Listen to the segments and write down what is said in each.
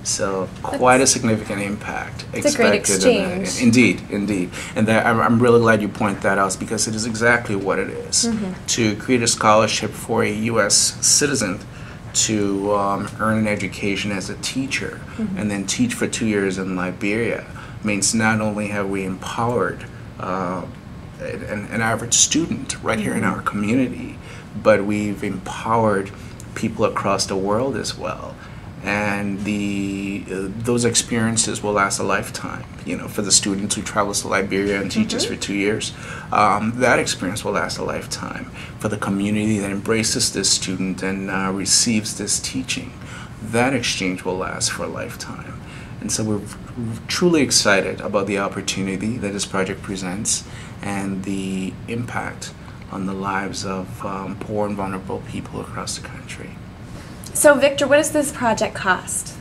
So quite a significant impact. It's a great exchange. Indeed, indeed. And that, I'm really glad you point that out because it is exactly what it is. To create a scholarship for a U.S. citizen to earn an education as a teacher and then teach for 2 years in Liberia means not only have we empowered an average student right here in our community, but we've empowered people across the world as well. And those experiences will last a lifetime. You know, for the student who travels to Liberia and teaches for 2 years, that experience will last a lifetime. For the community that embraces this student and receives this teaching, that exchange will last for a lifetime. And so we're truly excited about the opportunity that this project presents and the impact on the lives of poor and vulnerable people across the country. So Victor, what does this project cost?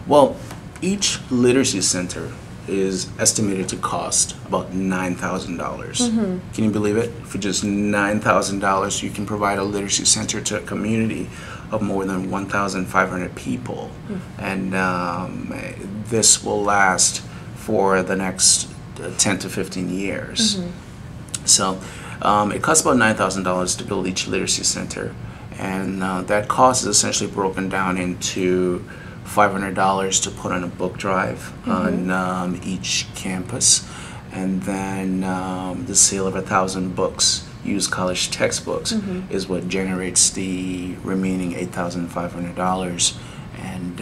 Well, each literacy center is estimated to cost about $9,000. Can you believe it? For just $9,000, you can provide a literacy center to a community of more than 1,500 people. And this will last for the next 10 to 15 years. So it costs about $9,000 to build each literacy center. And that cost is essentially broken down into $500 to put on a book drive on each campus, and then the sale of 1,000 books, used college textbooks, is what generates the remaining $8,500, and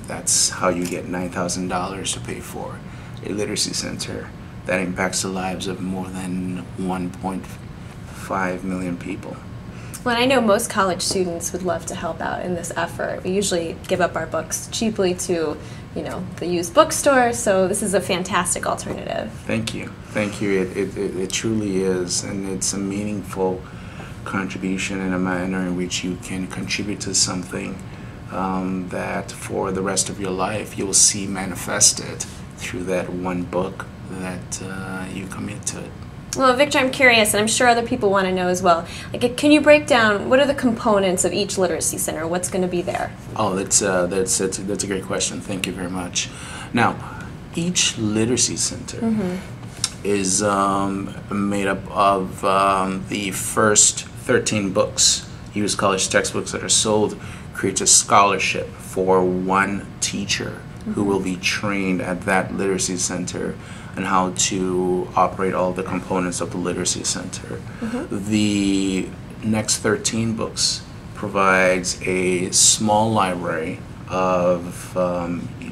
that's how you get $9,000 to pay for a literacy center that impacts the lives of more than 1.5 million people. Well, I know most college students would love to help out in this effort. We usually give up our books cheaply to, you know, the used bookstore, so this is a fantastic alternative. Thank you. Thank you. It truly is, and it's a meaningful contribution in a manner in which you can contribute to something that for the rest of your life you'll see manifested through that one book that you commit to it. Well, Victor, I'm curious, and I'm sure other people want to know as well. Like, can you break down what are the components of each literacy center? What's going to be there? Oh, that's a great question. Thank you very much. Now, each literacy center is made up of the first 13 books, used college textbooks that are sold, creates a scholarship for one teacher who will be trained at that literacy center and how to operate all the components of the literacy center. The next 13 books provides a small library of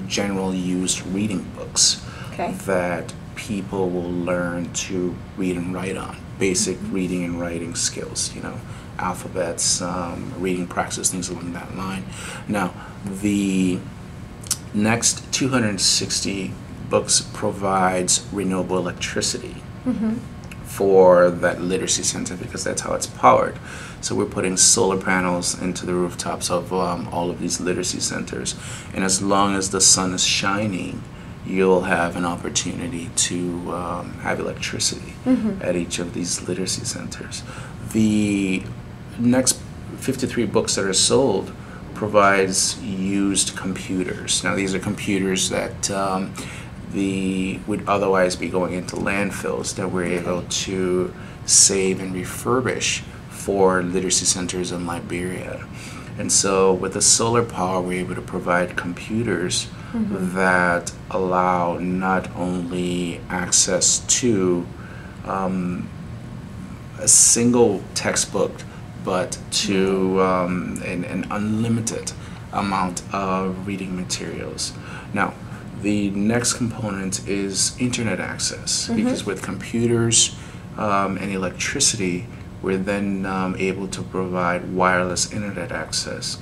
general use reading books that people will learn to read and write on. Basic reading and writing skills, you know, alphabets, reading practice, things along that line. Now, the next 260 books provides renewable electricity for that literacy center because that's how it's powered. So we're putting solar panels into the rooftops of all of these literacy centers, and as long as the sun is shining, you'll have an opportunity to have electricity at each of these literacy centers. The next 53 books that are sold provides used computers. Now these are computers that would otherwise be going into landfills that we're able to save and refurbish for literacy centers in Liberia. And so with the solar power, we're able to provide computers that allow not only access to a single textbook, but to an unlimited amount of reading materials. Now, the next component is internet access, because with computers and electricity, we're then able to provide wireless internet access.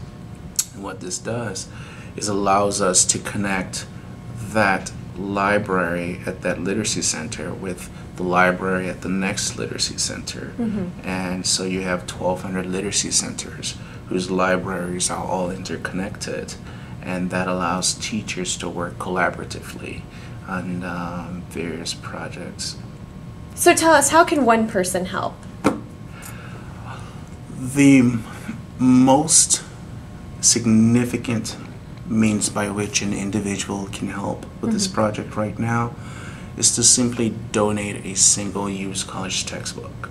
And what this does is allows us to connect that library at that literacy center with the library at the next literacy center. And so you have 1,200 literacy centers whose libraries are all interconnected, and that allows teachers to work collaboratively on various projects. So tell us, how can one person help? The most significant means by which an individual can help with this project right now is to simply donate a single-use college textbook,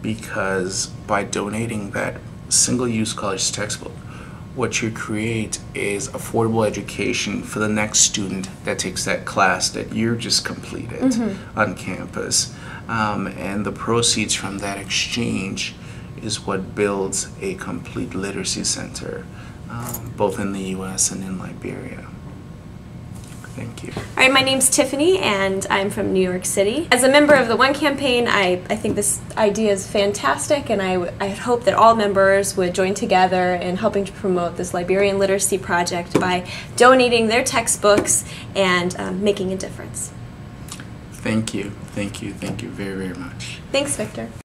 because by donating that single-use college textbook, what you create is affordable education for the next student that takes that class that you just completed on campus. And the proceeds from that exchange is what builds a complete literacy center, both in the U.S. and in Liberia. Thank you. All right, my name's Tiffany, and I'm from New York City. As a member of the One Campaign, I think this idea is fantastic, and I hope that all members would join together in helping to promote this Liberian literacy project by donating their textbooks and making a difference. Thank you. Thank you. Thank you very, very much. Thanks, Victor.